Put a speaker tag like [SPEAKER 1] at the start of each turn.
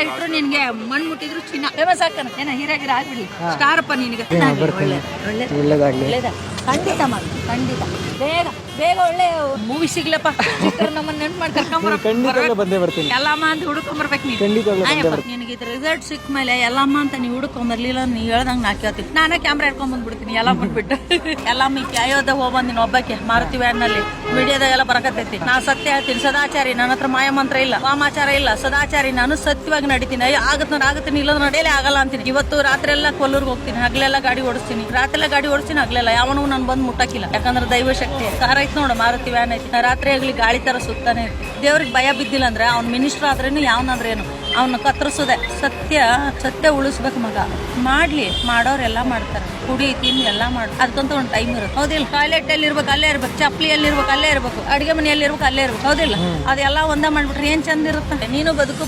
[SPEAKER 1] ಇಟ್ರು ನಿನ್ಗೆ ಮಣ್ಣು ಮುಟ್ಟಿದ್ರು ಚಿನ್ನ ಫೇಮಸ್ ಆಗ್ತಾನ ಏನ ಹೀರಾಗಿರ ಆಗ್ಬಿಡಿ ಸ್ಟಾರಪ್ಪ ನಿನಗೆ ಒಳ್ಳೇದ ಖಂಡಿತ ಮಾಡಿ ಖಂಡಿತ ಬೇಗ ಬೇಗ ಒಳ್ಳೆ ಮೂವಿ ಸಿಗ್ಲಪ್ಪ ನಮ್ಮನ್ನ ನೆನ್ಪು ಮಾಡಿ ಕರ್ಕೊಂಡ್ಬರ್ತೀನಿ ಎಲ್ಲಮ್ಮ ಅಂತ ಹುಡುಕೊಂಬರ್ಬೇಕು ನಿನಗೆ ಇದ್ರ ರಿಸಲ್ಟ್ ಸಿಕ್ಕ ಮೇಲೆ ಎಲ್ಲಮ್ಮ ಅಂತ ನೀವು ಹುಡುಕೊಂಬರ್ಲಿಲ್ಲ ನೀ ಹೇಳ್ದಂಗ್ ನಾ ಕೇಳ್ತೀನಿ ನಾನೇ ಕ್ಯಾಮ್ರಾ ಇಟ್ಕೊಂಡ್ ಬಂದ್ಬಿಡ್ತೀನಿ ಎಲ್ಲ ಬಂದ್ಬಿಟ್ಟು ಎಲ್ಲಮ್ಮ ಕ್ಯಾಯೋದ ಹೋಗ್ಬಂದಿನಿ ಒಬ್ಬಕ್ಕೆ ಮಾರುತಿ ವ್ಯಾನ್ನಲ್ಲಿ ಮೀಡಿಯಾದಾಗೆಲ್ಲ ಬರಕತ್ತೈತಿ ನಾ ಸತ್ಯ ಹೇಳ್ತೀನಿ ಸದಾಚಾರಿ ನನ್ನ ಹತ್ರ ಮಾಯಮಂತ್ರ ಇಲ್ಲ ವಾಮಾಚಾರ ಇಲ್ಲ ಸದಾಚಾರಿ ನಾನು ಸತ್ಯವಾಗಿ ನಡಿತೀನಿ ಆಗತ್ತೀನಿ ಇಲ್ಲ ನಡೆಯಲೇ ಆಗಲ್ಲ ಅಂತೀನಿ ಇವತ್ತು ರಾತ್ರಿ ಎಲ್ಲ ಕೊಲ್ಲೂರ್ಗೆ ಹೋಗ್ತೀನಿ ಹಗ್ಲೆಲ್ಲ ಗಾಡಿ ಓಡಿಸ್ತೀನಿ ರಾತ್ರಿ ಎಲ್ಲ ಗಾಡಿ ಓಡಿಸ್ತೀನಿ ಹಗ್ಲೆಲ್ಲ ಯಾವನು ನಾನು ಬಂದು ಮುಟ್ಟಕ್ಕಿಲ್ಲ ಯಾಕಂದ್ರೆ ದೈವ ಶಕ್ತಿ ಕಾರ್ ಐತಿ ನೋಡು ಮಾರುತಿ ವ್ಯಾನ್ ಐತಿ ರಾತ್ರಿ ಆಗ್ಲಿ ಗಾಳಿ ತರ ಸುತ್ತಾನೆ ಇರ್ತಿ ದೇವ್ರಿಗೆ ಭಯ ಬಿದ್ದಿಲ್ಲ ಅಂದ್ರೆ ಅವ್ನ ಮಿನಿಸ್ಟರ್ ಆದ್ರೇನು ಯಾವನಾದ್ರೇನು ಅವ್ನ ಕತ್ತರಿಸೋದೆ ಸತ್ಯ ಉಳಿಸ್ಬೇಕು ಮಗ ಮಾಡ್ಲಿ ಮಾಡೋರೆಲ್ಲ ಮಾಡ್ತಾರೆ ಕುಡಿ ತಿಂಡಿ ಎಲ್ಲ ಮಾಡು ಅದಕ್ಕಂತ ಒಂದು ಟೈಮ್ ಇರುತ್ತೆ ಹೌದಿಲ್ಲ ಟಾಯ್ಲೆಟ್ ಎಲ್ಲಿ ಇರ್ಬೇಕು ಅಲ್ಲೇ ಇರ್ಬೇಕು ಚಪ್ಪಲಿ ಎಲ್ಲಿ ಇರ್ಬೇಕು ಅಲ್ಲೇ ಇರ್ಬೇಕು ಅಡಿಗೆ ಮನೆ ಎಲ್ಲಿ ಇರ್ಬೇಕು ಅಲ್ಲೇ ಇರ್ಬೇಕು ಹೌದಿಲ್ಲ ಅದೆಲ್ಲ ಒಂದೇ ಮಾಡ್ಬಿಟ್ರೆ ಏನ್ ಚಂದ ಇರುತ್ತೆ ನೀನು ಬದುಕು